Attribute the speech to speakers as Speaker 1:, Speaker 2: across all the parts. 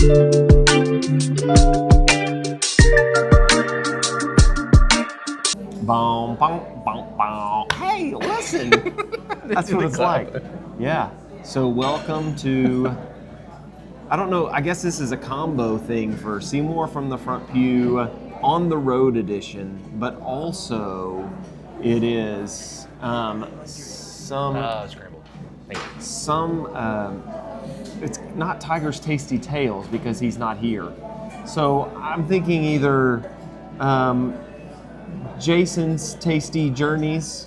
Speaker 1: Boom, boom, boom, boom. Hey, listen. That's what it's like. Yeah. So welcome to, I don't know, I guess this is a combo thing for Seymour from the Front Pew on the road edition, but also it is
Speaker 2: Scrambled.
Speaker 1: It's not Tiger's Tasty Tales because he's not here. So I'm thinking either Jason's Tasty Journeys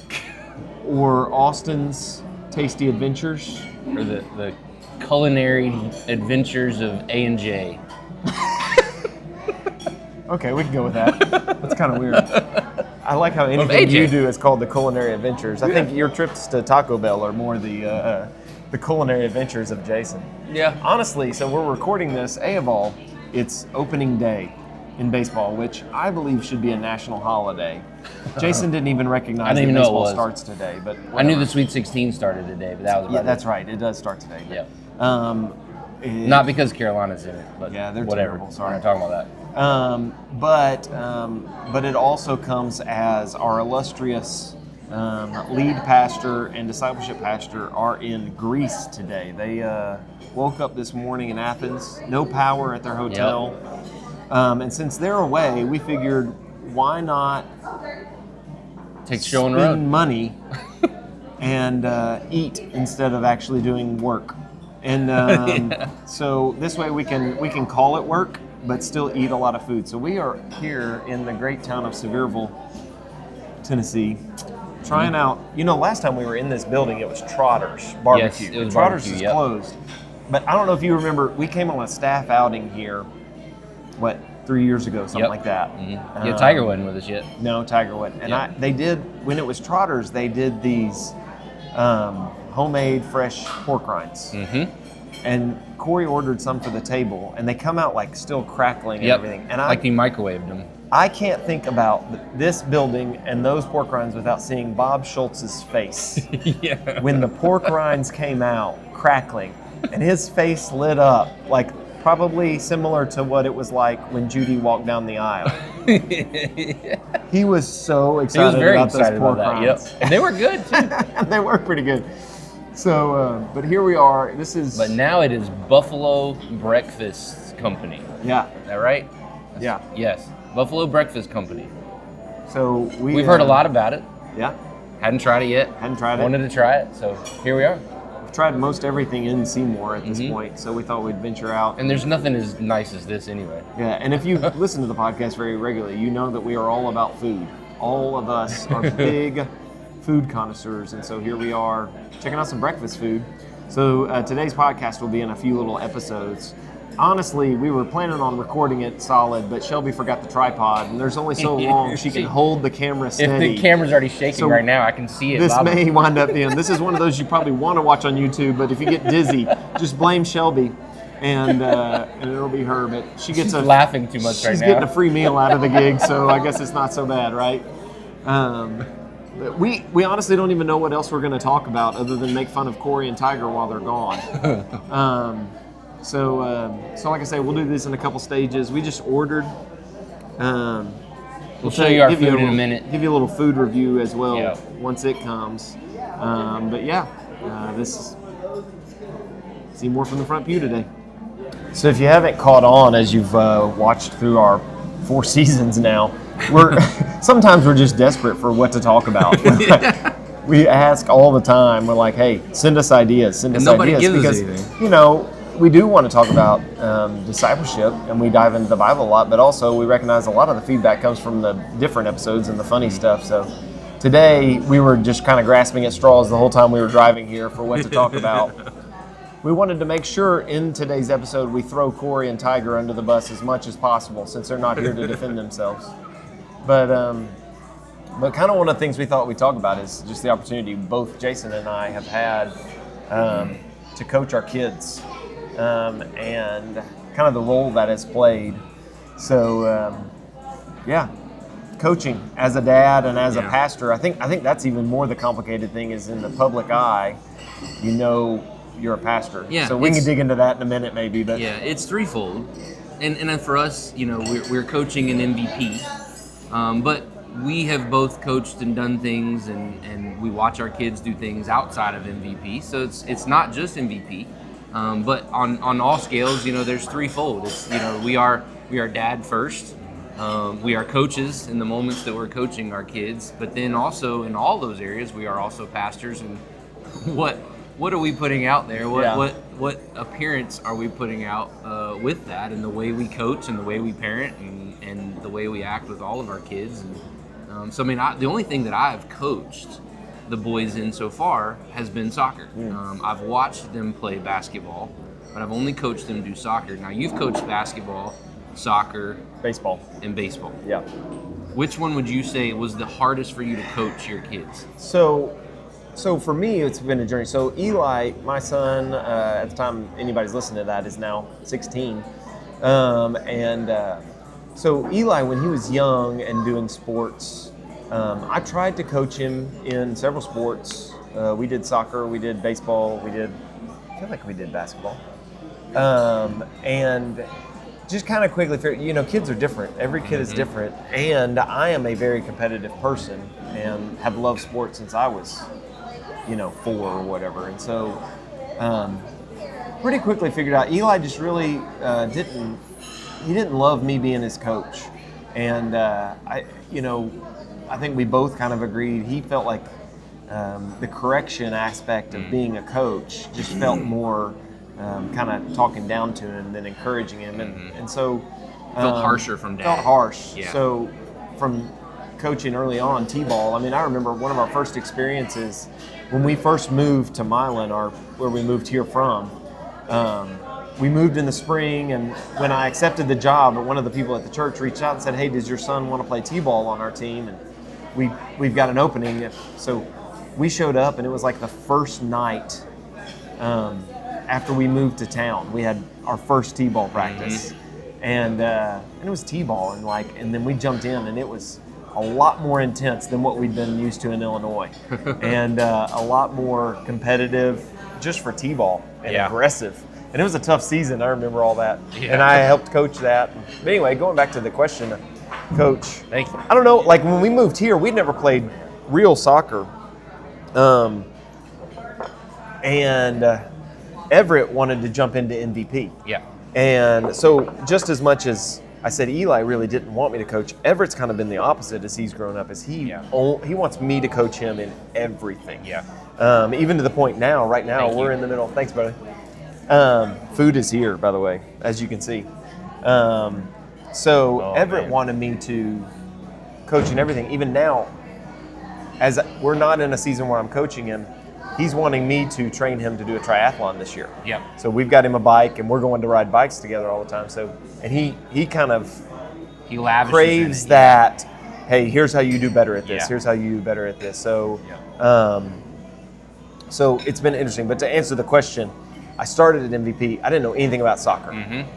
Speaker 1: or Austin's Tasty Adventures.
Speaker 2: Or the culinary adventures of A&J.
Speaker 1: Okay, we can go with that. That's kind of weird. I like how anything you do is called the culinary adventures. I think your trips to Taco Bell are more the culinary adventures of Jason.
Speaker 2: Yeah.
Speaker 1: Honestly, so we're recording this, A of all, it's opening day in baseball, which I believe should be a national holiday. Jason didn't even recognize that baseball starts today, but whatever.
Speaker 2: I knew the Sweet 16 started today, but that was about it.
Speaker 1: That's right. It does start today.
Speaker 2: Yeah.
Speaker 1: Not
Speaker 2: because Carolina's in it, but
Speaker 1: yeah, they're
Speaker 2: whatever.
Speaker 1: terrible. Sorry,
Speaker 2: we're not talking about
Speaker 1: that. But it also comes as our illustrious lead pastor and discipleship pastor are in Greece today. They woke up this morning in Athens, no power at their hotel. Yep. And since they're away, we figured, why not spend money and eat instead of actually doing work? And so this way we can call it work, but still eat a lot of food. So we are here in the great town of Sevierville, Tennessee, trying out. You know, last time we were in this building, it was Trotter's Barbecue.
Speaker 2: Yes, it was
Speaker 1: Trotter's
Speaker 2: barbecue,
Speaker 1: is closed. But I don't know if you remember, we came on a staff outing here, 3 years ago, something like that.
Speaker 2: Mm-hmm. Yeah, Tiger wasn't with us yet.
Speaker 1: No, Tiger wasn't. And they did, when it was Trotter's, they did these homemade fresh pork rinds. Mm-hmm. And Corey ordered some for the table, and they come out like still crackling and everything. And
Speaker 2: like he microwaved them.
Speaker 1: I can't think about this building and those pork rinds without seeing Bob Schultz's face.
Speaker 2: Yeah.
Speaker 1: When the pork rinds came out crackling, and his face lit up like probably similar to what it was like when Judy walked down the aisle. He was so excited about those pork rinds.
Speaker 2: Yep. And they were good too.
Speaker 1: They were pretty good. So, but here we are.
Speaker 2: But now it is Buffalo Breakfast Company.
Speaker 1: Yeah.
Speaker 2: Is that right?
Speaker 1: Yeah.
Speaker 2: Yes. Buffalo Breakfast Company.
Speaker 1: So
Speaker 2: we've heard a lot about it.
Speaker 1: Yeah.
Speaker 2: Hadn't tried it yet. Wanted to try it, so here we are.
Speaker 1: We've tried most everything in Seymour at this point, so we thought we'd venture out.
Speaker 2: And there's nothing as nice as this anyway.
Speaker 1: Yeah, and if you listen to the podcast very regularly, you know that we are all about food. All of us are big food connoisseurs, and so here we are checking out some breakfast food. So today's podcast will be in a few little episodes. Honestly, we were planning on recording it solid, but Shelby forgot the tripod, and there's only so long she can hold the camera steady.
Speaker 2: If the camera's already shaking right now, I can see it.
Speaker 1: This may wind up being, this is one of those you probably want to watch on YouTube, but if you get dizzy, just blame Shelby, and it'll be her. But she's
Speaker 2: laughing too much right now.
Speaker 1: She's getting a free meal out of the gig, so I guess it's not so bad, right? But we honestly don't even know what else we're going to talk about other than make fun of Corey and Tiger while they're gone. So like I say, we'll do this in a couple stages. We just ordered.
Speaker 2: We'll show you our food in a minute.
Speaker 1: Give you a little food review as well once it comes. But yeah, this is Seymour from the Front Pew today. So if you haven't caught on as you've watched through our 4 seasons now, sometimes we're just desperate for what to talk about. We ask all the time. We're like, hey, send us ideas.
Speaker 2: Nobody gives us anything.
Speaker 1: You know, we do want to talk about discipleship, and we dive into the Bible a lot, but also we recognize a lot of the feedback comes from the different episodes and the funny stuff. So today we were just kind of grasping at straws the whole time we were driving here for what to talk about. We wanted to make sure in today's episode we throw Corey and Tiger under the bus as much as possible since they're not here to defend themselves. But kind of one of the things we thought we'd talk about is just the opportunity both Jason and I have had to coach our kids. And kind of the role that has played. So, coaching as a dad and as a pastor, I think that's even more the complicated thing is in the public eye, you know you're a pastor.
Speaker 2: Yeah,
Speaker 1: So we can dig into that in a minute, maybe. But
Speaker 2: yeah, it's threefold, and then for us, we're coaching an MVP, but we have both coached and done things, and we watch our kids do things outside of MVP. So it's not just MVP, but on all scales, there's threefold. It's we are dad first. We are coaches in the moments that we're coaching our kids, but then also in all those areas, we are also pastors. And what are we putting out there? What appearance are we putting out with that, and the way we coach, and the way we parent, and the way we act with all of our kids? And so, I mean, the only thing that I've coached the boys in so far has been soccer. I've watched them play basketball, but I've only coached them do soccer. Now, you've coached basketball, soccer,
Speaker 1: baseball,
Speaker 2: and baseball.
Speaker 1: Yeah.
Speaker 2: Which one would you say was the hardest for you to coach your kids?
Speaker 1: So for me, it's been a journey. So Eli, my son, at the time anybody's listening to that, is now 16. So Eli, when he was young and doing sports, I tried to coach him in several sports. We did soccer, we did baseball, I feel like we did basketball. And just kind of quickly figured, kids are different. Every kid is different. And I am a very competitive person and have loved sports since I was, 4 or whatever. And so pretty quickly figured out Eli just really didn't love me being his coach. And I think we both kind of agreed. He felt like the correction aspect of being a coach just felt more kind of talking down to him than encouraging him, and so
Speaker 2: felt harsher from dad.
Speaker 1: Felt harsh.
Speaker 2: Yeah.
Speaker 1: So from coaching early on t-ball, I mean, I remember one of our first experiences when we first moved to Milan, where we moved here from. We moved in the spring, and when I accepted the job, one of the people at the church reached out and said, "Hey, does your son want to play t-ball on our team?" And we've got an opening. So we showed up, and it was like the first night after we moved to town. We had our first t-ball practice, and it was t-ball, and then we jumped in, and it was a lot more intense than what we'd been used to in Illinois, and a lot more competitive just for t-ball and aggressive. And it was a tough season. I remember all that, and I helped coach that. But anyway, going back to the question, Coach.
Speaker 2: Thank you.
Speaker 1: I don't know. Like when we moved here, we'd never played real soccer, and Everett wanted to jump into MVP.
Speaker 2: Yeah.
Speaker 1: And so just as much as I said Eli really didn't want me to coach, Everett's kind of been the opposite as he's grown up. He wants me to coach him in everything.
Speaker 2: Yeah.
Speaker 1: Even to the point now, right now, we're in the middle. Thanks, brother. Food is here, by the way, as you can see. Everett wanted me to coach in everything. Even now, as we're not in a season where I'm coaching him, he's wanting me to train him to do a triathlon this year.
Speaker 2: Yeah.
Speaker 1: So we've got him a bike, and we're going to ride bikes together all the time. So, and he kind of craves that. Hey, here's how you do better at this.
Speaker 2: Yeah.
Speaker 1: Here's how you do better at this. So, so it's been interesting. But to answer the question, I started at MVP. I didn't know anything about soccer, and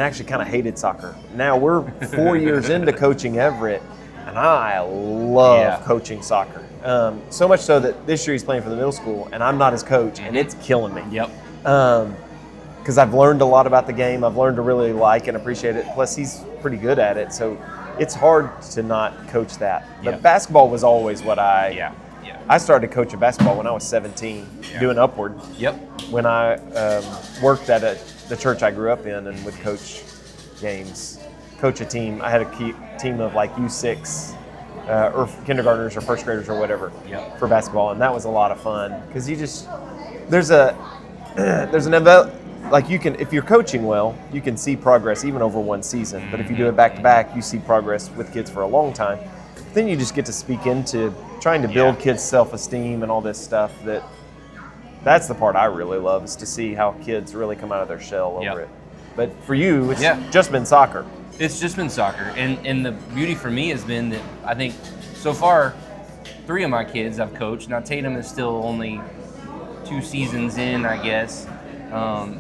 Speaker 1: actually kind of hated soccer. Now we're 4 years into coaching Everett, and I love coaching soccer. So much so that this year he's playing for the middle school, and I'm not his coach, and it's killing me.
Speaker 2: Yep.
Speaker 1: Because I've learned a lot about the game. I've learned to really like and appreciate it. Plus, he's pretty good at it, so it's hard to not coach that. But basketball was always what I started coaching basketball when I was 17, doing Upward.
Speaker 2: Yep.
Speaker 1: When I worked at the church I grew up in and would coach games, coach a team. I had a team of like U6 or kindergartners or first graders or whatever for basketball, and that was a lot of fun because like you can, if you're coaching well, you can see progress even over one season. But if you do it back to back, you see progress with kids for a long time. Then you just get to speak into trying to build kids' self-esteem and all this stuff. That's the part I really love, is to see how kids really come out of their shell over it. But for you, it's just been soccer.
Speaker 2: It's just been soccer, and the beauty for me has been that I think so far 3 of my kids I've coached. Now Tatum is still only 2 seasons in, I guess,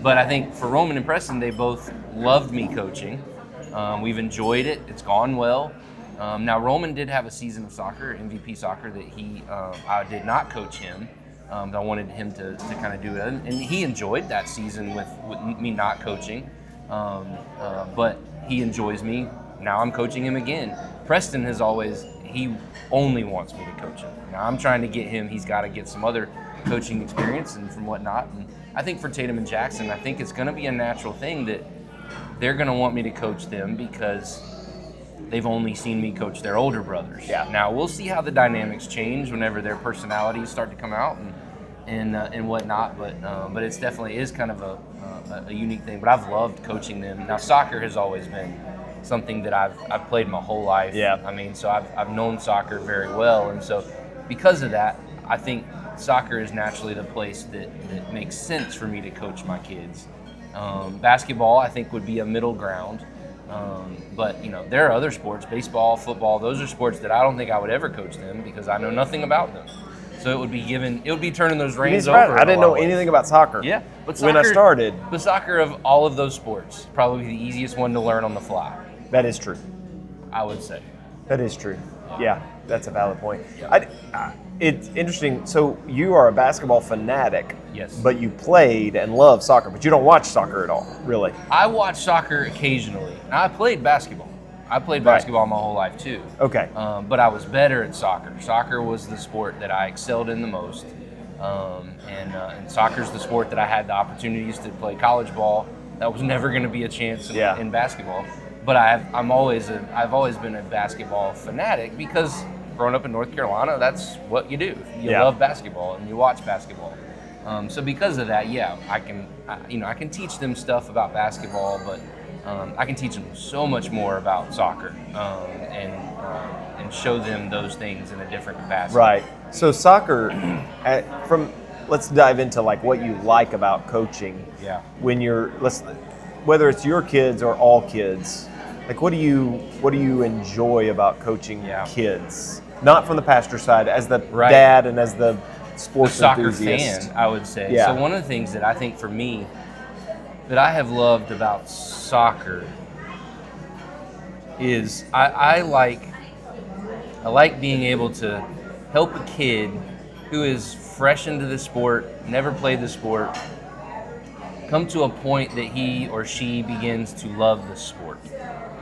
Speaker 2: but I think for Roman and Preston, they both loved me coaching. We've enjoyed it. It's gone well. Now Roman did have a season of soccer, MVP soccer, that I did not coach him, I wanted him to kind of do it, and he enjoyed that season with me not coaching, but he enjoys me. Now I'm coaching him again. Preston he only wants me to coach him. Now I'm trying to get him, he's got to get some other coaching experience and from whatnot. And I think for Tatum and Jackson, I think it's going to be a natural thing that they're going to want me to coach them because they've only seen me coach their older brothers.
Speaker 1: Yeah.
Speaker 2: Now we'll see how the dynamics change whenever their personalities start to come out and whatnot. But it's definitely is kind of a unique thing. But I've loved coaching them. Now soccer has always been something that I've played my whole life.
Speaker 1: Yeah.
Speaker 2: I mean, so I've known soccer very well, and so because of that, I think soccer is naturally the place that makes sense for me to coach my kids. Basketball, I think, would be a middle ground. But there are other sports, baseball, football. Those are sports that I don't think I would ever coach them because I know nothing about them. So it would be turning those reins over.
Speaker 1: I didn't know anything about soccer.
Speaker 2: Yeah, but
Speaker 1: when I started,
Speaker 2: the soccer of all of those sports, probably the easiest one to learn on the fly.
Speaker 1: That is true.
Speaker 2: I would say.
Speaker 1: That is true. Yeah, that's a valid point. It's interesting. So you are a basketball fanatic.
Speaker 2: Yes.
Speaker 1: But you played and love soccer, but you don't watch soccer at all, really.
Speaker 2: I watch soccer occasionally. Now, I played basketball. I played basketball my whole life too.
Speaker 1: Okay.
Speaker 2: But I was better at soccer. Soccer was the sport that I excelled in the most. And soccer's the sport that I had the opportunities to play college ball. That was never going to be a chance in basketball. But I've always been a basketball fanatic because growing up in North Carolina, that's what you do. You love basketball and you watch basketball. So because of that, I can teach them stuff about basketball, but I can teach them so much more about soccer and show them those things in a different capacity.
Speaker 1: Right. So soccer, let's dive into like what you like about coaching.
Speaker 2: Yeah.
Speaker 1: When whether it's your kids or all kids, like what do you enjoy about coaching kids? Not from the pastor side, as the dad and as the sports
Speaker 2: soccer
Speaker 1: enthusiast.
Speaker 2: fan, I would say.
Speaker 1: Yeah.
Speaker 2: So one of the things that I think for me that I have loved about soccer is I like being able to help a kid who is fresh into the sport, never played the sport, come to a point that he or she begins to love the sport.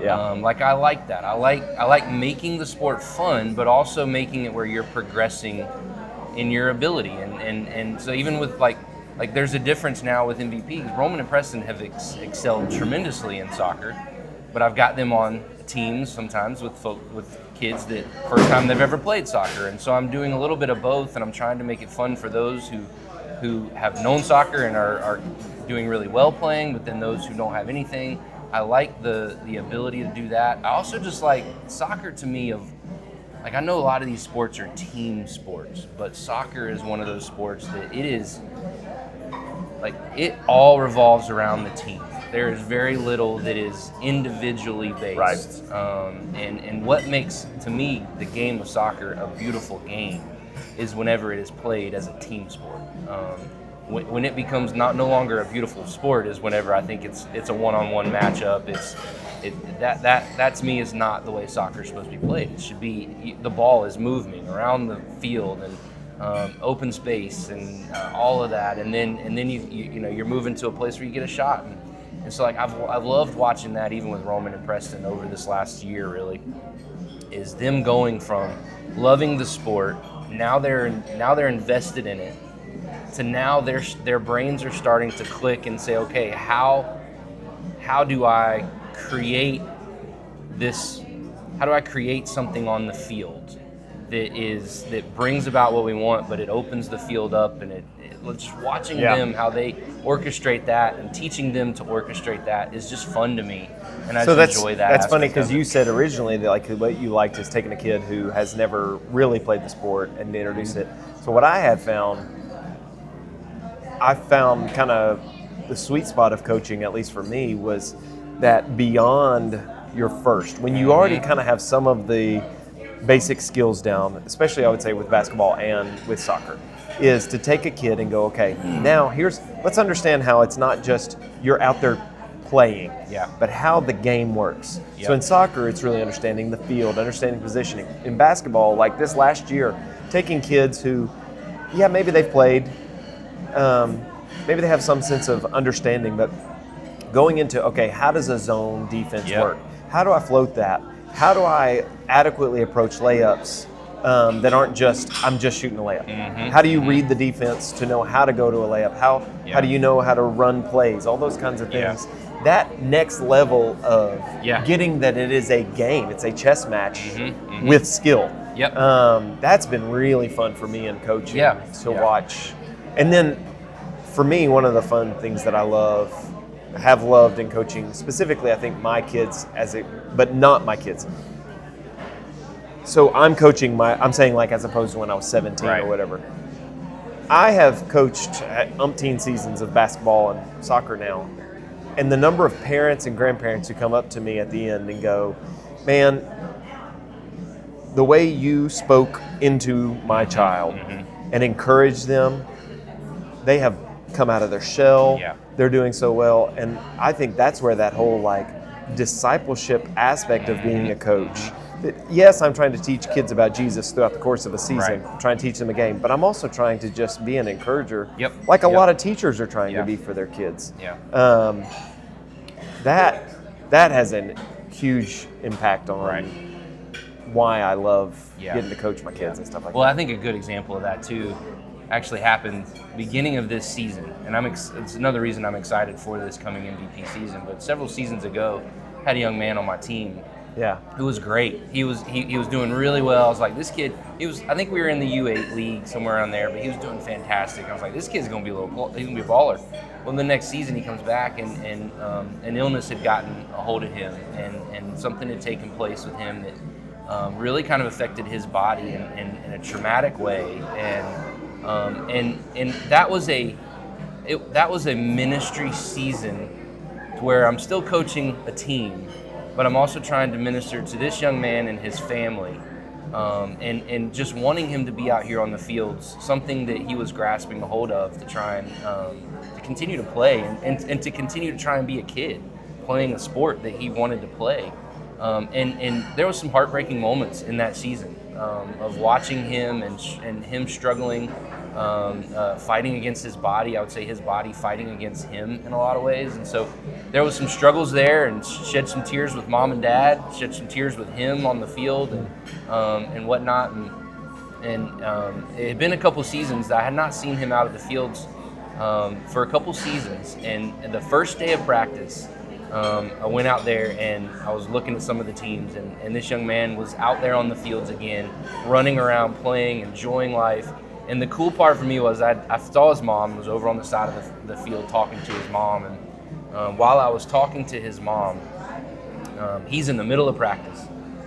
Speaker 1: Yeah.
Speaker 2: I like that. I like making the sport fun, but also making it where you're progressing in your ability. And so even with like there's a difference now with MVP. Roman and Preston have excelled tremendously in soccer, but I've got them on teams sometimes with kids that first time they've ever played soccer, and so I'm doing a little bit of both, and I'm trying to make it fun for those who have known soccer and are doing really well playing, but then those who don't have anything. I like the ability to do that. I also just like soccer to me I know a lot of these sports are team sports, but soccer is one of those sports that it all revolves around the team. There is very little that is individually based.
Speaker 1: Right.
Speaker 2: And what makes, to me, the game of soccer a beautiful game is whenever it is played as a team sport. When it becomes no longer a beautiful sport is whenever I think it's a one-on-one matchup. That to me is not the way soccer is supposed to be played. It should be the ball is moving around the field and open space and all of that, and then you're moving to a place where you get a shot. And so I've loved watching that even with Roman and Preston over this last year. Really, is them going from loving the sport, now they're invested in it, to now their brains are starting to click and say, okay, how do I create this? How do I create something on the field that brings about what we want, but it opens the field up, and just watching them, how they orchestrate that and teaching them to orchestrate that is just fun to me, and I just enjoy that.
Speaker 1: That's funny because you said originally that what you liked is taking a kid who has never really played the sport and to introduce it. So what I found kind of the sweet spot of coaching, at least for me, was that beyond your first, when you already kind of have some of the basic skills down, especially I would say with basketball and with soccer, is to take a kid and go, okay, now let's understand how it's not just you're out there playing, but how the game works. So in soccer, it's really understanding the field, understanding positioning. In basketball, like this last year, taking kids who yeah, maybe they've played. Maybe they have some sense of understanding, but going into, okay, how does a zone defense work? How do I float that? How do I adequately approach layups that aren't I'm just shooting a layup? How do you read the defense to know how to go to a layup? How do you know how to run plays? All those kinds of things. That next level of getting that it is a game, it's a chess match with skill. That's been really fun for me in coaching to watch. And then for me, one of the fun things that I have loved in coaching, specifically I think my kids but not my kids. So I'm coaching I'm saying like as opposed to when I was 17 or whatever. I have coached at umpteen seasons of basketball and soccer now. And the number of parents and grandparents who come up to me at the end and go, man, the way you spoke into my child and encouraged them, they have come out of their shell. They're doing so well. And I think that's where that whole like discipleship aspect of being a coach. Yes, I'm trying to teach kids about Jesus throughout the course of a season, trying to teach them a game, but I'm also trying to just be an encourager, like a lot of teachers are trying to be for their kids. That has a huge impact on why I love getting to coach my kids and stuff like that.
Speaker 2: Well, I think a good example of that too actually happened beginning of this season, and it's another reason I'm excited for this coming MVP season. But several seasons ago, I had a young man on my team. Who was great. He was doing really well. I was like, this kid, I think we were in the U8 league somewhere around there, but he was doing fantastic. I was like, this kid's gonna be he's gonna be a baller. Well, the next season he comes back and an illness had gotten a hold of him, and something had taken place with him that really kind of affected his body in a traumatic way, and that was a ministry season to where I'm still coaching a team, but I'm also trying to minister to this young man and his family, and just wanting him to be out here on the fields, something that he was grasping a hold of to try and to continue to play and to continue to try and be a kid playing a sport that he wanted to play. And there was some heartbreaking moments in that season of watching him and him struggling, fighting against his body. I would say his body fighting against him in a lot of ways. And so there was some struggles there, and shed some tears with mom and dad, shed some tears with him on the field and whatnot. And it had been a couple seasons that I had not seen him out of the fields for a couple seasons. And the first day of practice, I went out there and I was looking at some of the teams, and this young man was out there on the fields again, running around, playing, enjoying life. And the cool part for me was I saw his mom was over on the side of the field talking to his mom. And while I was talking to his mom, he's in the middle of practice.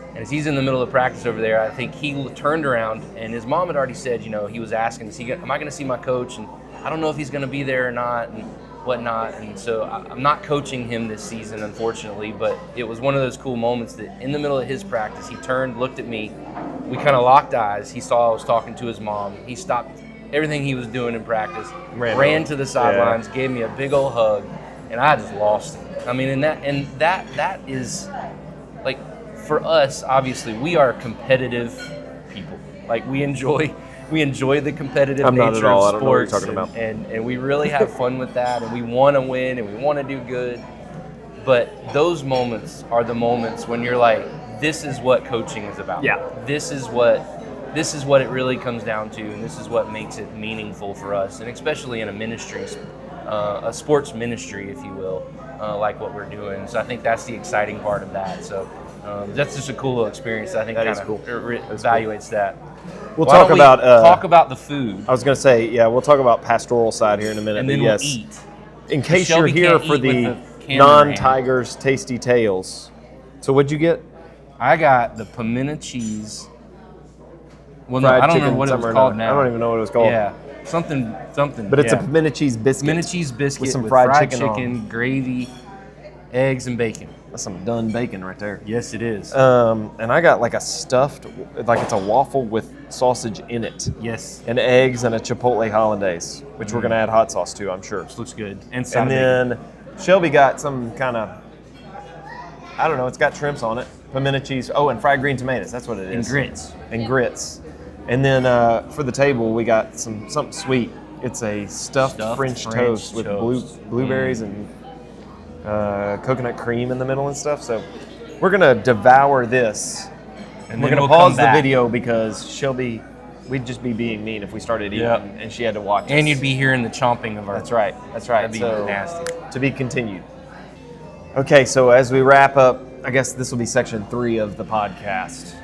Speaker 2: And as he's in the middle of practice over there, I think he turned around, and his mom had already said, he was asking, am I going to see my coach? And I don't know if he's going to be there or not and whatnot. And so I'm not coaching him this season, unfortunately, but it was one of those cool moments that in the middle of his practice, he turned, looked at me, we kind of locked eyes. He saw I was talking to his mom. He stopped everything he was doing in practice, ran to the sidelines, gave me a big old hug, and I just lost it. I mean, and that is, like, for us, obviously, we are competitive people. Like, we enjoy the competitive nature of sports. I don't know what you're talking about. And we really have fun with that, and we want to win, and we want to do good. But those moments are the moments when you're like, this is what coaching is about. This is what it really comes down to, and this is what makes it meaningful for us, and especially in a ministry, a sports ministry, if you will, like what we're doing. So I think that's the exciting part of that. So that's just a cool little experience. I think that is cool. Evaluates that.
Speaker 1: We'll talk
Speaker 2: about the food.
Speaker 1: I was going to say, we'll talk about pastoral side here in a minute.
Speaker 2: And then we'll eat.
Speaker 1: In case you're here for the non-Tigers Tasty Tales. So what'd you get?
Speaker 2: I got the pimento cheese. Well, no, I don't remember what it was called now.
Speaker 1: I don't even know what it was called.
Speaker 2: Yeah, something.
Speaker 1: But it's a pimento cheese biscuit.
Speaker 2: Pimento cheese biscuit
Speaker 1: with some
Speaker 2: fried chicken, gravy, eggs, and bacon.
Speaker 1: That's some done bacon right there.
Speaker 2: Yes, it is.
Speaker 1: And I got like a stuffed, like it's a waffle with sausage in it.
Speaker 2: Yes.
Speaker 1: And eggs and a chipotle hollandaise, which we're going to add hot sauce to, I'm sure.
Speaker 2: Which looks good.
Speaker 1: And then Shelby got some kind of, I don't know, it's got shrimps on it. Pimento cheese. Oh, and fried green tomatoes. That's what it is.
Speaker 2: And grits.
Speaker 1: And then for the table, we got something sweet. It's a stuffed French toast with blueberries and coconut cream in the middle and stuff. So we're going to devour this. And we're going to pause the video because Shelby, we'd just be being mean if we started eating and she had to watch us.
Speaker 2: And you'd be hearing the chomping of our...
Speaker 1: That's right.
Speaker 2: That'd be nasty.
Speaker 1: To be continued. Okay, so as we wrap up, I guess this will be section 3 of the podcast.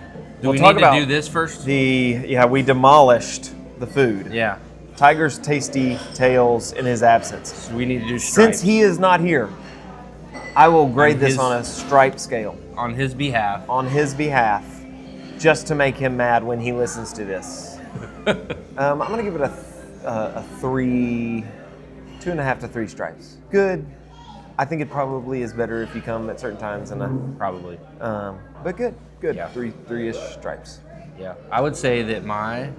Speaker 2: Do we need to do this first?
Speaker 1: We demolished the food.
Speaker 2: Yeah.
Speaker 1: Tiger's tasty tales in his absence.
Speaker 2: So we need to do stripes.
Speaker 1: Since he is not here, I will grade this on a stripe scale.
Speaker 2: On his behalf.
Speaker 1: On his behalf, just to make him mad when he listens to this. I'm going to give it a 3, 2.5 to 3 stripes. Good. I think it probably is better if you come at certain times and
Speaker 2: probably.
Speaker 1: But good.
Speaker 2: Yeah.
Speaker 1: 3-ish stripes.
Speaker 2: Yeah. I would say that I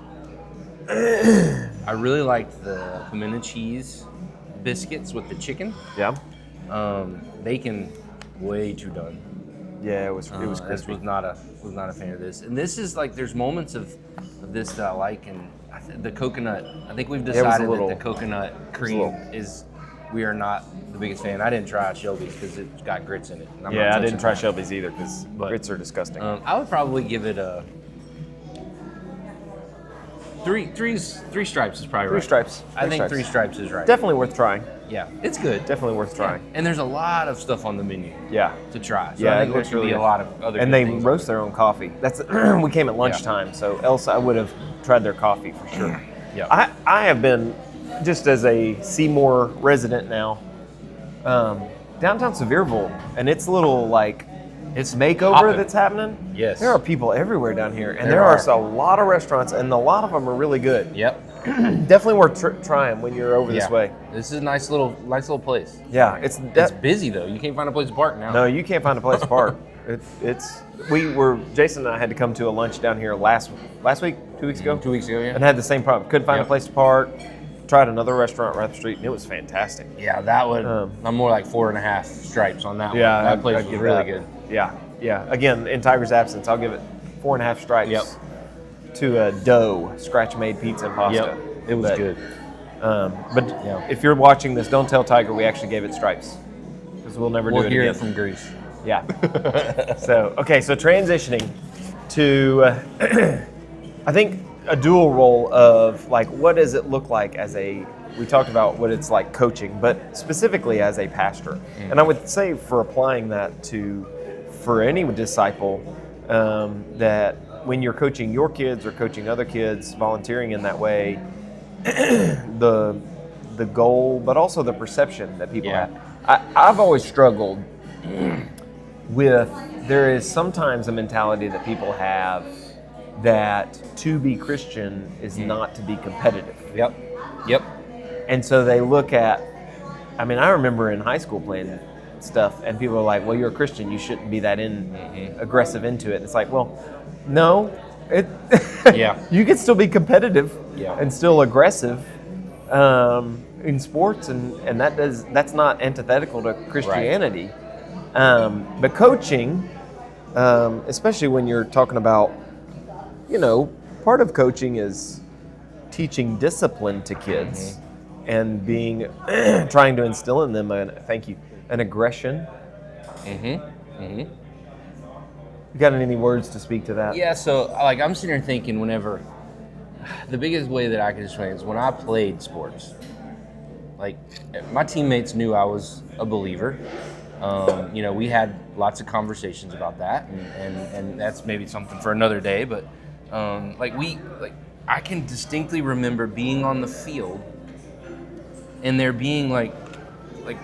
Speaker 2: really liked the pimento cheese biscuits with the chicken.
Speaker 1: Yeah.
Speaker 2: Bacon, way too done.
Speaker 1: Yeah, it was crispy.
Speaker 2: Was not a fan of this. And this is like, there's moments of this that I like, and the coconut. I think we've decided that the coconut cream is. We are not the biggest fan. I didn't try Shelby's because it's got grits in it. And
Speaker 1: I didn't try Shelby's either because grits are disgusting.
Speaker 2: I would probably give it a three stripes is probably right.
Speaker 1: 3 stripes.
Speaker 2: I think 3 stripes is right.
Speaker 1: Definitely worth trying.
Speaker 2: Yeah, it's good.
Speaker 1: Definitely worth trying.
Speaker 2: And there's a lot of stuff on the menu.
Speaker 1: Yeah.
Speaker 2: To try. So I think there should be a lot of other.
Speaker 1: And they roast their own coffee. That's we came at lunchtime, so else I would have tried their coffee for sure.
Speaker 2: Yeah.
Speaker 1: I have been, just as a Seymour resident now, downtown Sevierville, and it's a little it's makeover that's happening.
Speaker 2: Yes.
Speaker 1: There are people everywhere down here, and there are a lot of restaurants, and a lot of them are really good.
Speaker 2: Yep.
Speaker 1: Definitely worth trying when you're over this way.
Speaker 2: This is a nice little place.
Speaker 1: Yeah,
Speaker 2: it's busy though. You can't find a place to park now.
Speaker 1: No, you can't find a place to park. Jason and I had to come to a lunch down here last week, 2 weeks ago.
Speaker 2: 2 weeks ago, yeah.
Speaker 1: And had the same problem. Couldn't find a place to park. Tried another restaurant right up the street, and it was fantastic.
Speaker 2: Yeah, that one. I'm more like 4.5 stripes on that one.
Speaker 1: Yeah,
Speaker 2: that place was really good.
Speaker 1: Yeah. Again, in Tiger's absence, I'll give it 4.5 stripes to a dough scratch-made pizza and pasta.
Speaker 2: Yep, it was good.
Speaker 1: But if you're watching this, don't tell Tiger we actually gave it stripes, because we'll never do it again.
Speaker 2: We'll hear it from Greece.
Speaker 1: Yeah. So transitioning to, I think, a dual role of what does it look like we talked about what it's like coaching, but specifically as a pastor. And I would say for applying that for any disciple, that when you're coaching your kids or coaching other kids, volunteering in that way, the goal, but also the perception that people have. I've always struggled with, there is sometimes a mentality that people have that to be Christian is not to be competitive.
Speaker 2: Yep.
Speaker 1: And so they look at, I remember in high school playing stuff, and people are like, well, you're a Christian, you shouldn't be that aggressive into it. And it's like, well, no, you can still be competitive and still aggressive in sports, and that's not antithetical to Christianity. Right. But coaching, especially when you're talking about, part of coaching is teaching discipline to kids and trying to instill in them an aggression. You got any words to speak to that?
Speaker 2: Yeah, so I'm sitting here thinking the biggest way that I can explain is when I played sports, my teammates knew I was a believer. We had lots of conversations about that, and that's maybe something for another day, but I can distinctly remember being on the field and there being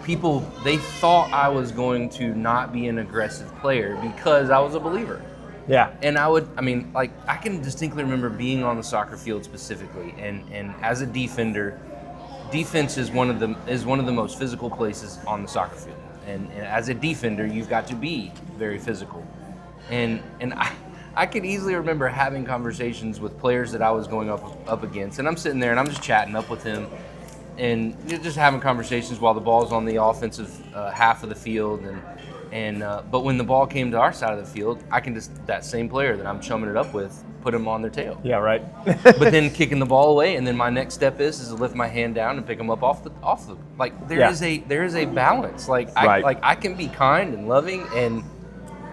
Speaker 2: people, they thought I was going to not be an aggressive player because I was a believer.
Speaker 1: Yeah.
Speaker 2: And I can distinctly remember being on the soccer field specifically, and as a defender, defense is one of the most physical places on the soccer field. And as a defender, you've got to be very physical. And I could easily remember having conversations with players that I was going up against, and I'm sitting there and I'm just chatting up with him, and just having conversations while the ball's on the offensive half of the field, And but when the ball came to our side of the field, I can just, that same player that I'm chumming it up with, put him on their tail.
Speaker 1: Yeah, right.
Speaker 2: But then kicking the ball away, and then my next step is to lift my hand down and pick them up off the like there is a balance. Like I can be kind and loving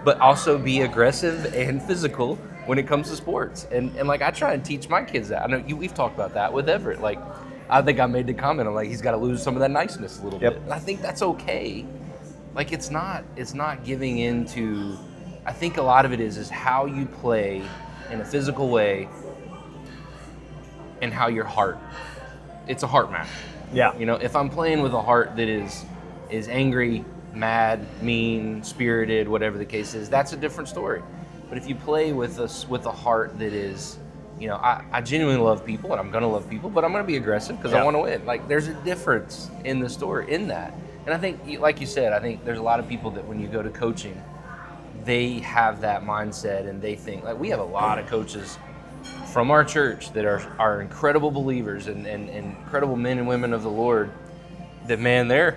Speaker 2: but also be aggressive and physical when it comes to sports. And like I try and teach my kids that. I know we've talked about that with Everett. Like I think I made the comment, I'm like, he's got to lose some of that niceness a little bit. And I think that's okay. Like it's not giving into, I think a lot of it is how you play in a physical way and how your heart, it's a heart matter.
Speaker 1: Yeah.
Speaker 2: You know, if I'm playing with a heart that is angry, mad, mean, spirited, whatever the case is, that's a different story. But if you play with a heart that is, you know, I genuinely love people and I'm going to love people, but I'm going to be aggressive because I want to win. Like there's a difference in the story in that. And I think, like you said, I think there's a lot of people that when you go to coaching, they have that mindset and they think, like we have a lot of coaches from our church that are incredible believers and incredible men and women of the Lord that, man, they're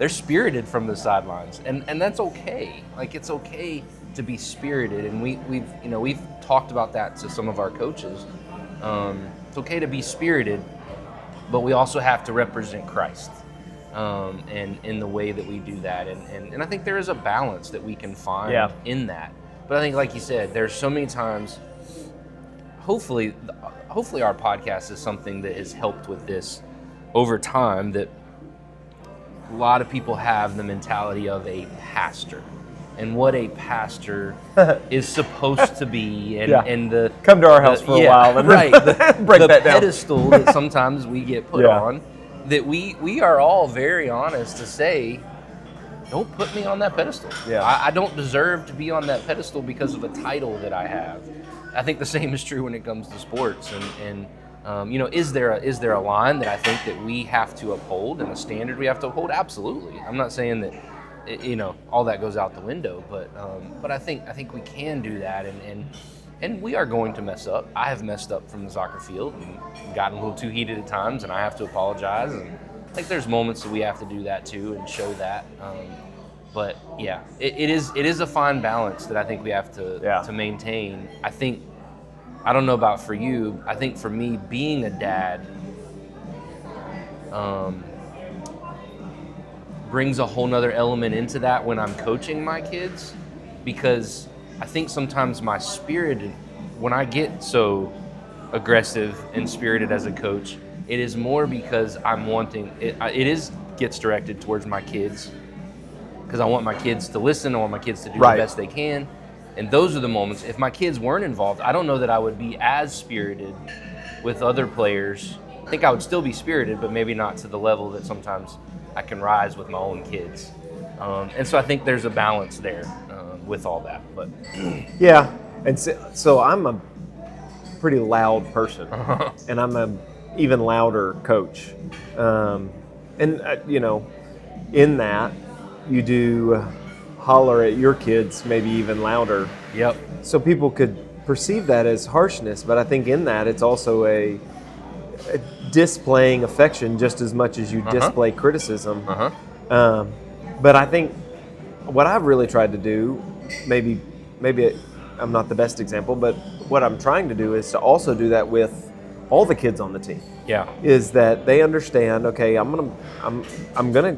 Speaker 2: spirited from the sidelines. And that's okay. Like it's okay to be spirited. And we've talked about that to some of our coaches. It's okay to be spirited, but we also have to represent Christ. And in the way that we do that. And I think there is a balance that we can find in that. But I think, like you said, there's so many times, hopefully our podcast is something that has helped with this over time, that a lot of people have the mentality of a pastor and what a pastor is supposed to be and the
Speaker 1: come to our house for a while and
Speaker 2: break that
Speaker 1: down.
Speaker 2: Pedestal that sometimes we get put on. That we are all very honest to say, don't put me on that pedestal. Yeah. I don't deserve to be on that pedestal because of a title that I have. I think the same is true when it comes to sports. And you know, is there a line that I think that we have to uphold and a standard we have to uphold? Absolutely. I'm not saying that you know all that goes out the window, but I think we can do that and we are going to mess up. I have messed up from the soccer field and gotten a little too heated at times, and I have to apologize. And I think there's moments that we have to do that too and show that. But yeah, it is a fine balance that I think we have to maintain. I don't know about for you. I think for me, being a dad brings a whole nother element into that when I'm coaching my kids, because I think sometimes my spirit, when I get so aggressive and spirited as a coach, it is more because I'm wanting, it gets directed towards my kids, because I want my kids to listen, I want my kids to do the best they can. And those are the moments, if my kids weren't involved, I don't know that I would be as spirited with other players. I think I would still be spirited, but maybe not to the level that sometimes I can rise with my own kids. And so I think there's a balance there with all that. But
Speaker 1: yeah, and so I'm a pretty loud person, and I'm a even louder coach. You know, in that you do holler at your kids maybe even louder.
Speaker 2: Yep.
Speaker 1: So people could perceive that as harshness, but I think in that it's also a displaying affection just as much as you display criticism. But I think what I've really tried to do, maybe I'm not the best example, but what I'm trying to do is to also do that with all the kids on the team.
Speaker 2: Yeah.
Speaker 1: Is that they understand, okay, I'm gonna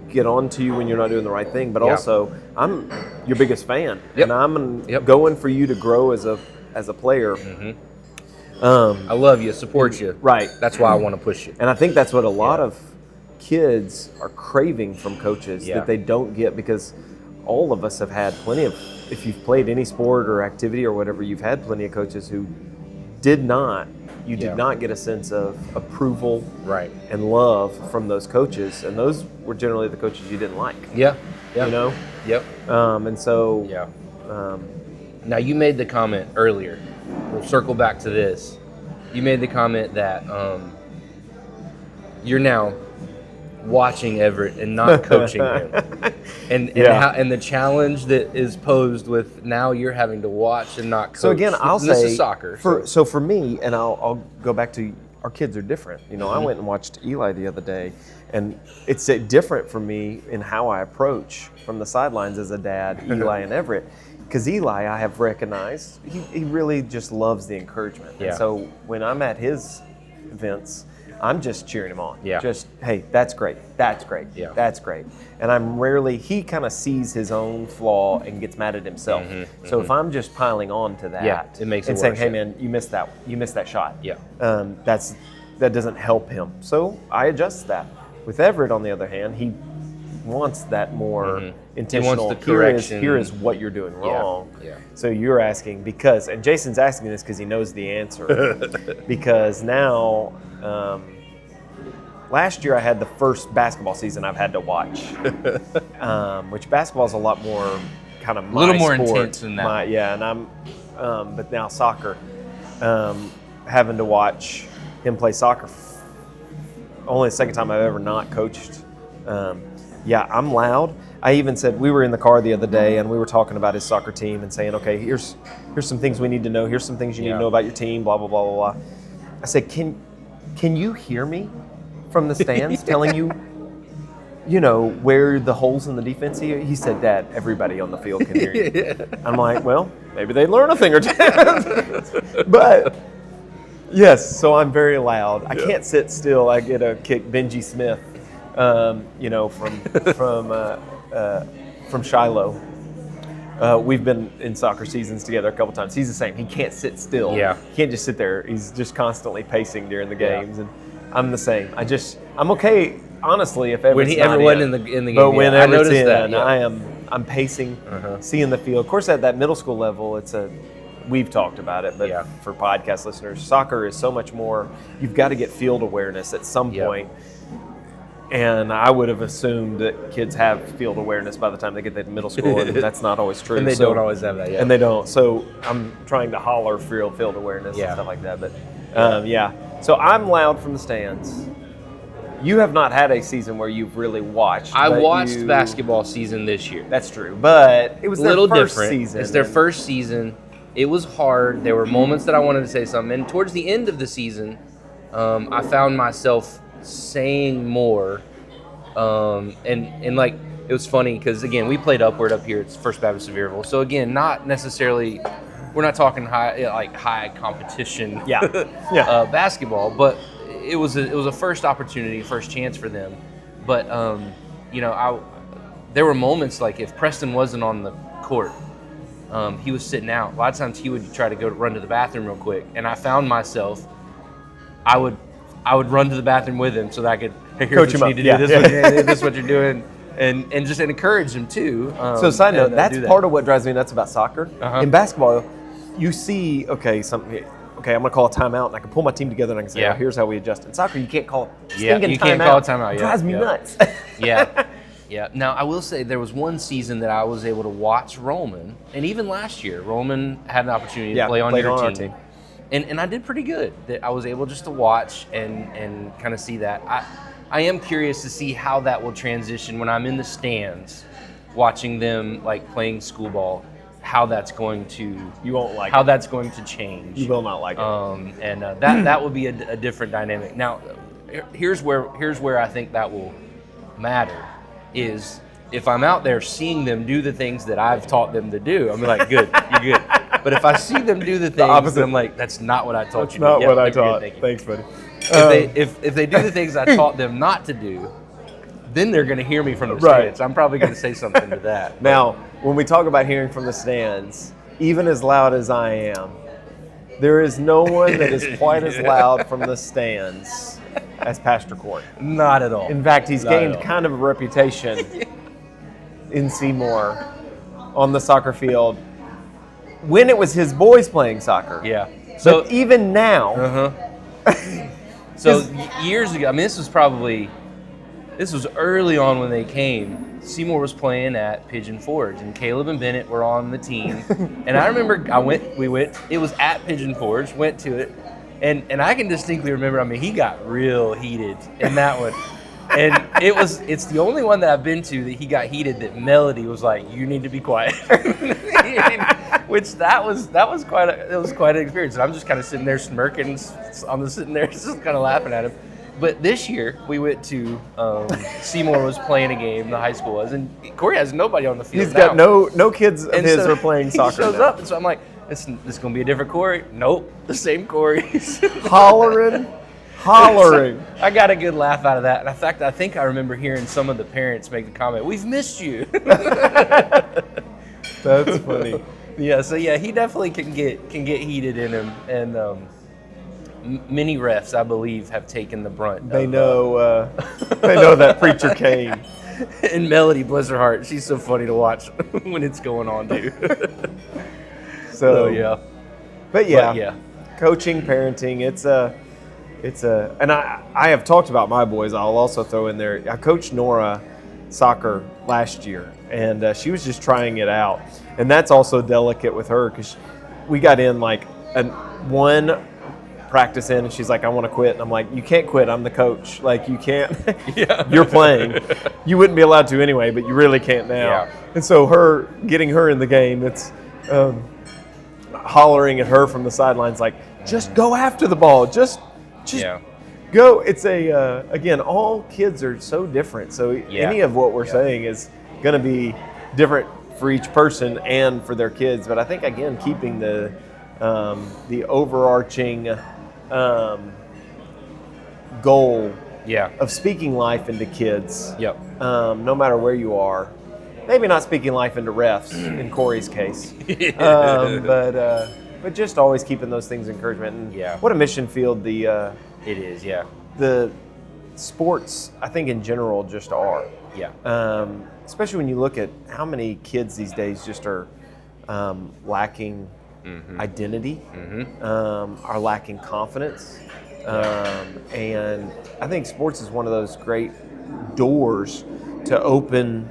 Speaker 1: get on to you when you're not doing the right thing, but also I'm your biggest fan, and I'm going for you to grow as a player.
Speaker 2: I love you, support you.
Speaker 1: Right.
Speaker 2: That's why I want to push you.
Speaker 1: And I think that's what a lot of kids are craving from coaches that they don't get, because all of us have had plenty of, if you've played any sport or activity or whatever, you've had plenty of coaches who did not get a sense of approval and love from those coaches, and those were generally the coaches you didn't like.
Speaker 2: You
Speaker 1: know? And so
Speaker 2: now you made the comment earlier, we'll circle back to this. You made the comment that you're now watching Everett and not coaching him, and the challenge that is posed with now you're having to watch and not coach.
Speaker 1: So again, I'll say
Speaker 2: this is soccer.
Speaker 1: So for me, and I'll go back to, our kids are different. You know, I went and watched Eli the other day, And it's different for me in how I approach from the sidelines as a dad, Eli and Everett. Because Eli, I have recognized, he really just loves the encouragement.
Speaker 3: Yeah.
Speaker 1: And so when I'm at his events, I'm just cheering him on.
Speaker 3: Yeah.
Speaker 1: Just, hey, that's great. That's great.
Speaker 3: Yeah.
Speaker 1: That's great. And he kind of sees his own flaw and gets mad at himself. So if I'm just piling on to that
Speaker 3: it makes it
Speaker 1: and saying,
Speaker 3: worse,
Speaker 1: hey,
Speaker 3: yeah.
Speaker 1: man, you missed that shot.
Speaker 3: Yeah.
Speaker 1: That doesn't help him. So I adjust that. With Everett, on the other hand, he wants that more intentional.
Speaker 3: He wants the correction.
Speaker 1: Here is what you're doing wrong.
Speaker 3: Yeah.
Speaker 1: So you're asking and Jason's asking this because he knows the answer. Because now, last year I had the first basketball season I've had to watch, which basketball is a lot more kind of my
Speaker 2: A little more
Speaker 1: sport.
Speaker 2: intense than that.
Speaker 1: And I'm, but now soccer, having to watch him play soccer. Only the second time I've ever not coached. I'm loud. I even said, we were in the car the other day and we were talking about his soccer team and saying, okay, here's some things we need to know. Here's some things you need to know about your team, blah, blah, blah, blah, blah. I said, can you hear me from the stands telling you, where the holes in the defense are? He said, Dad, everybody on the field can hear you. I'm like, well, maybe they learn a thing or two. But yes, so I'm very loud. I can't sit still. I get a kick. Benji Smith, from Shiloh. We've been in soccer seasons together a couple times. He's the same. He can't sit still.
Speaker 3: Yeah.
Speaker 1: He can't just sit there. He's just constantly pacing during the games, and I'm the same. I'm okay, honestly, if Everett's not
Speaker 3: everyone
Speaker 1: in
Speaker 3: in the game.
Speaker 1: But when
Speaker 3: I
Speaker 1: Everett's
Speaker 3: noticed
Speaker 1: in,
Speaker 3: that. Yeah.
Speaker 1: I'm pacing, seeing the field. Of course, at that middle school level, we've talked about it, but for podcast listeners, soccer is so much more. You've got to get field awareness at some point. And I would have assumed that kids have field awareness by the time they get to middle school, and that's not always true.
Speaker 3: And they don't always have that,
Speaker 1: And they don't. So I'm trying to holler field awareness and stuff like that. But so I'm loud from the stands. You have not had a season where you've really watched.
Speaker 3: I watched basketball season this year.
Speaker 1: That's true, but it was
Speaker 3: a little
Speaker 1: their first
Speaker 3: different.
Speaker 1: season.
Speaker 3: It's their first season. It was hard. There were moments that I wanted to say something. And towards the end of the season, I found myself saying more. And like, it was funny because, again, we played Upward up here. It's First Baptist of Sevierville. So, again, not necessarily, we're not talking high competition basketball, but it was a first opportunity, first chance for them. But, there were moments like if Preston wasn't on the court, he was sitting out. A lot of times he would try to run to the bathroom real quick. And I found myself, I would run to the bathroom with him so that I could, hey, here's
Speaker 1: Coach
Speaker 3: what
Speaker 1: him
Speaker 3: you
Speaker 1: up.
Speaker 3: need to do, this is what you're doing, and just encourage him too.
Speaker 1: So side note, that's part of what drives me nuts about soccer. In basketball, you see, I'm going to call a timeout, and I can pull my team together and I can say, oh, here's how we adjust. In soccer, you can't call a stinking
Speaker 3: you can't
Speaker 1: timeout.
Speaker 3: call a timeout.
Speaker 1: It drives me nuts.
Speaker 3: Yeah. Now, I will say there was one season that I was able to watch Roman, and even last year, Roman had an opportunity to play on your team. And I did pretty good. That I was able just to watch and kind of see that. I am curious to see how that will transition when I'm in the stands watching them like playing school ball, how that's going to that's going to change.
Speaker 1: You will not like it.
Speaker 3: And that will be a different dynamic. Now, here's where I think that will matter is if I'm out there seeing them do the things that I've taught them to do, I'm like, good, you're good. But if I see them do the things, opposite. I'm like, that's not what I taught you.
Speaker 1: That's not what I taught. Thanks, buddy.
Speaker 3: If they do the things I taught them not to do, then they're going to hear me from the stands. I'm probably going to say something to that.
Speaker 1: Now, when we talk about hearing from the stands, even as loud as I am, there is no one that is quite as loud from the stands as Pastor Court.
Speaker 3: Not at all.
Speaker 1: In fact, he's gained kind of a reputation in Seymour on the soccer field when it was his boys playing soccer.
Speaker 3: Yeah.
Speaker 1: So even now.
Speaker 3: So years ago, I mean, this was early on when they came. Seymour was playing at Pigeon Forge, and Caleb and Bennett were on the team. And I remember we went, it was at Pigeon Forge, went to it, and I can distinctly remember, I mean, he got real heated in that one. And it's the only one that I've been to that he got heated that Melody was like, you need to be quiet. Which that was quite an experience. And I'm just kind of sitting there smirking, sitting there just kind of laughing at him. But this year we went to Seymour was playing a game. The high school was, and Corey has nobody on the field.
Speaker 1: He's got no kids of
Speaker 3: And
Speaker 1: his
Speaker 3: so
Speaker 1: are playing soccer.
Speaker 3: He shows
Speaker 1: now.
Speaker 3: up, and so I'm like, this is gonna be a different Corey. Nope, the same Corey.
Speaker 1: Hollering.
Speaker 3: I got a good laugh out of that. And in fact, I think I remember hearing some of the parents make the comment, "We've missed you."
Speaker 1: That's funny.
Speaker 3: Yeah, so yeah, he definitely can get heated in him, and many refs, I believe, have taken the brunt.
Speaker 1: They know that preacher came.
Speaker 3: And Melody, bless her heart, she's so funny to watch when it's going on, too.
Speaker 1: So
Speaker 3: yeah,
Speaker 1: but yeah, coaching, parenting, it's a, and I have talked about my boys. I'll also throw in there. I coached Nora soccer last year, and she was just trying it out, and that's also delicate with her because we got in like one practice in, and she's like, I want to quit, and I'm like, you can't quit, I'm the coach, like you can't. You're playing, you wouldn't be allowed to anyway, but you really can't now. And so getting her in the game, it's hollering at her from the sidelines like, just go after the ball, just go. It's again, all kids are so different, so any of what we're saying is going to be different for each person and for their kids. But I think again, keeping the overarching goal of speaking life into kids. No matter where you are. Maybe not speaking life into refs in Corey's case, but just always keeping those things encouragement. And what a mission field it is. The sports, I think in general, just are. Especially when you look at how many kids these days just are lacking identity, are lacking confidence, and I think sports is one of those great doors to open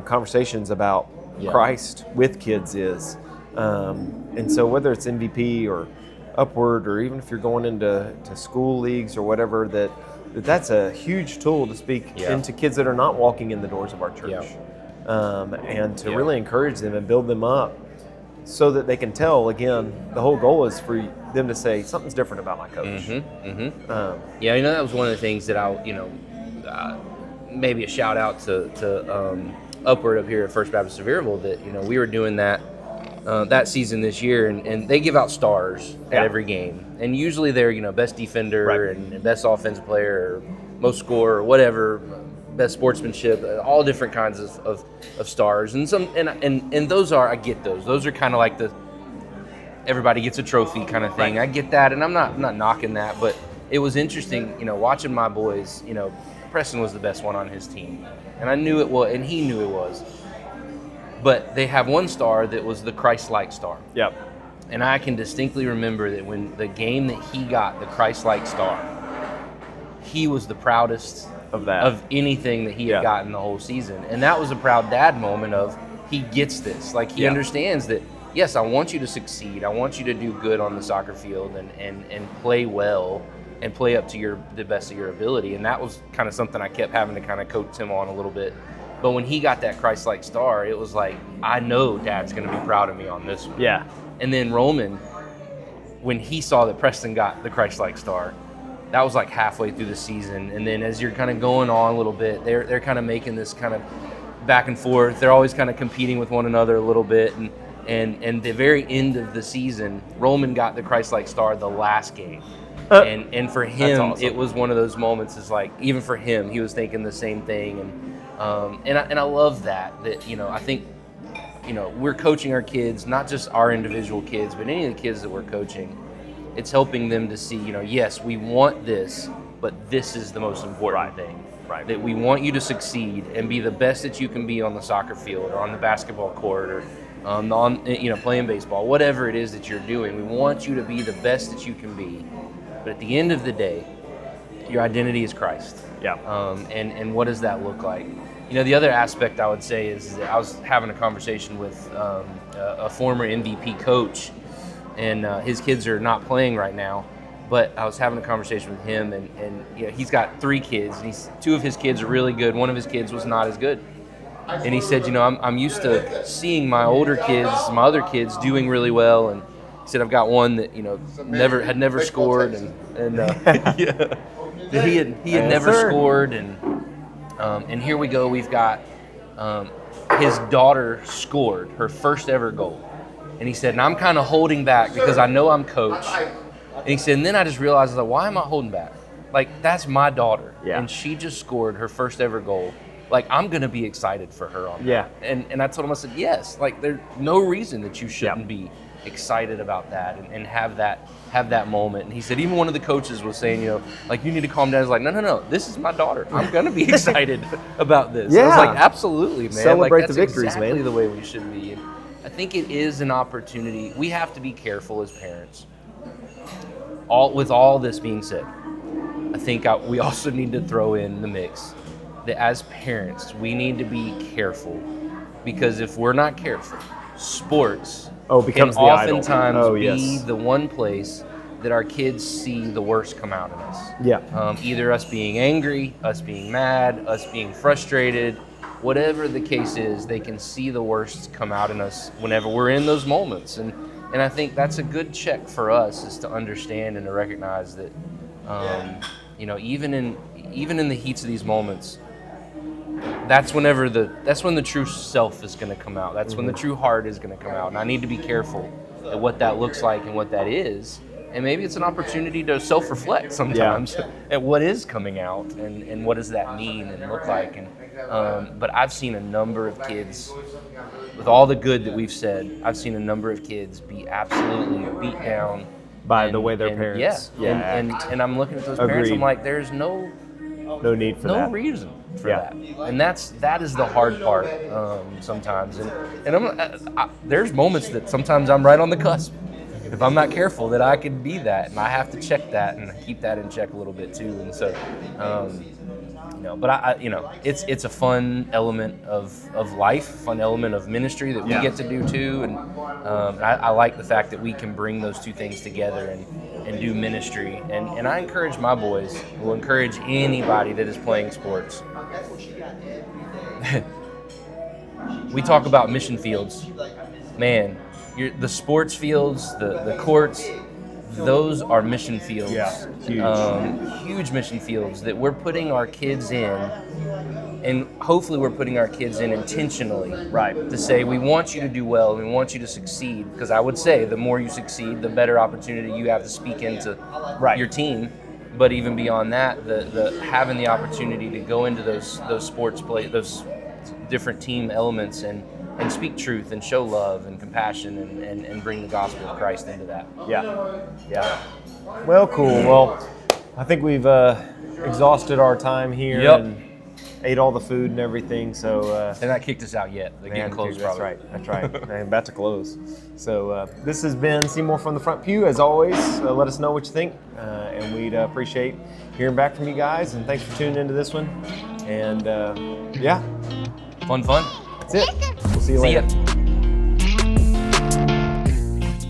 Speaker 1: conversations about Christ with kids is. And so whether it's MVP or Upward, or even if you're going into school leagues or whatever, that's a huge tool to speak into kids that are not walking in the doors of our church, and to really encourage them and build them up so that they can tell, again, the whole goal is for them to say, something's different about my coach.
Speaker 3: That was one of the things that maybe a shout out to Upward up here at First Baptist Sevierville, that we were doing that season this year, and they give out stars at every game, and usually they're best defender and best offensive player, or most scorer, or whatever, best sportsmanship, all different kinds of stars, and some and those are, I get those are kind of like the everybody gets a trophy kind of thing. I get that, and I'm not knocking that, but it was interesting, watching my boys. Preston was the best one on his team, and I knew it was, and he knew it was. But they have one star that was the Christ-like star. And I can distinctly remember that when the game that he got the Christ-like star, he was the proudest of anything that he had gotten the whole season. And that was a proud dad moment of, he gets this. Like, he understands that, yes, I want you to succeed. I want you to do good on the soccer field and play well and play up to the best of your ability. And that was kind of something I kept having to kind of coach him on a little bit. But when he got that Christ-like star, it was like, I know Dad's going to be proud of me on this one. And then Roman, when he saw that Preston got the Christ-like star, that was like halfway through the season. And then as you're kind of going on a little bit, they're kind of making this kind of back and forth. They're always kind of competing with one another a little bit. And the very end of the season, Roman got the Christ-like star the last game. And for him, awesome. It was one of those moments. Is like, even for him, he was thinking the same thing. And I love that I think we're coaching our kids, not just our individual kids, but any of the kids that we're coaching. It's helping them to see, yes, we want this, but this is the most important thing. That we want you to succeed and be the best that you can be on the soccer field or on the basketball court or on playing baseball, whatever it is that you're doing. We want you to be the best that you can be. But at the end of the day, your identity is Christ. And what does that look like? The other aspect I would say is that I was having a conversation with a former MVP coach, and his kids are not playing right now, but I was having a conversation with him, and he's got 3 kids, and two of his kids are really good. One of his kids was not as good. And he said, I'm used to seeing my older kids, my other kids doing really well, and he said, I've got one that, never scored, and He had
Speaker 1: Yes,
Speaker 3: never
Speaker 1: sir.
Speaker 3: scored, and here we go. We've got his daughter scored her first ever goal, and he said, and I'm kind of holding back because I know I'm coach. And he said, and then I just realized, like, why am I holding back? Like, that's my daughter,
Speaker 1: Yeah.
Speaker 3: and she just scored her first ever goal. Like, I'm gonna be excited for her on
Speaker 1: Yeah.
Speaker 3: that. And I told him, I said, yes. Like, there's no reason that you shouldn't be excited about that and have that moment. And he said, even one of the coaches was saying, like, you need to calm down. I was like, no, this is my daughter. I'm gonna be excited about this. I was
Speaker 1: Yeah.
Speaker 3: like, absolutely, man.
Speaker 1: Celebrate
Speaker 3: like,
Speaker 1: the
Speaker 3: that's
Speaker 1: victories,
Speaker 3: exactly
Speaker 1: man.
Speaker 3: the way we should be. And I think it is an opportunity. We have to be careful as parents. With all this being said, I think we also need to throw in the mix that as parents, we need to be careful, because if we're not careful, sports
Speaker 1: becomes
Speaker 3: can
Speaker 1: the idol.
Speaker 3: oftentimes be
Speaker 1: Yes.
Speaker 3: the one place that our kids see the worst come out in us.
Speaker 1: Yeah.
Speaker 3: Either us being angry, us being mad, us being frustrated, whatever the case is, they can see the worst come out in us whenever we're in those moments. And I think that's a good check for us, is to understand and to recognize that, even in the heats of these moments, that's when the true self is going to come out. That's when the true heart is going to come out. And I need to be careful at what that looks like and what that is. And maybe it's an opportunity to self-reflect sometimes at what is coming out and what does that mean and look like. And but I've seen a number of kids, with all the good that we've said, I've seen a number of kids be absolutely beat down
Speaker 1: By the way their parents.
Speaker 3: And I'm looking at those parents.
Speaker 1: Agreed.
Speaker 3: I'm like, there's no
Speaker 1: need for that.
Speaker 3: reason for
Speaker 1: Yeah.
Speaker 3: that, and that is the hard part sometimes. And there's moments that sometimes I'm right on the cusp. If I'm not careful, that I could be that, and I have to check that and keep that in check a little bit too. And so, but it's a fun element of life, fun element of ministry that we get to do too. And I like the fact that we can bring those two things together and do ministry. And I encourage my boys, will encourage anybody that is playing sports. We talk about mission fields. Man, the sports fields, the courts, those are mission fields.
Speaker 1: Yeah, huge.
Speaker 3: Huge mission fields that we're putting our kids in, and hopefully we're putting our kids in intentionally.
Speaker 1: Right.
Speaker 3: To say, we want you to do well, we want you to succeed, because I would say the more you succeed, the better opportunity you have to speak into your team. But even beyond that, the having the opportunity to go into those sports those different team elements and speak truth and show love and compassion and bring the gospel of Christ into that.
Speaker 1: Yeah. Well, cool. Well, I think we've exhausted our time here and ate all the food and everything. So
Speaker 3: they're not kicked us out yet. They're getting close.
Speaker 1: That's right. They're about to close. So this has been Seymour from the Front Pew. As always, let us know what you think, and we'd appreciate hearing back from you guys. And thanks for tuning into this one. And
Speaker 3: fun.
Speaker 1: that's it. We'll see you later.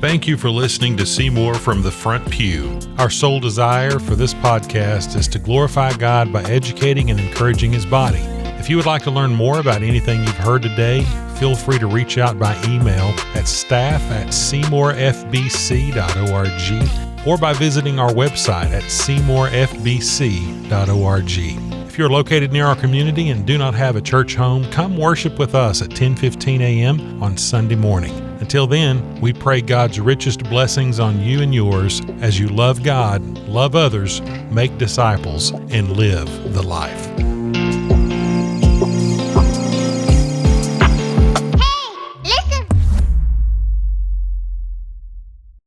Speaker 4: Thank you for listening to Seymour from the Front Pew. Our sole desire for this podcast is to glorify God by educating and encouraging His body. If you would like to learn more about anything you've heard today, feel free to reach out by email at staff@seymourfbc.org or by visiting our website at seymourfbc.org. If you're located near our community and do not have a church home, come worship with us at 10:15 a.m. on Sunday morning. Until then, we pray God's richest blessings on you and yours as you love God, love others, make disciples, and live the life.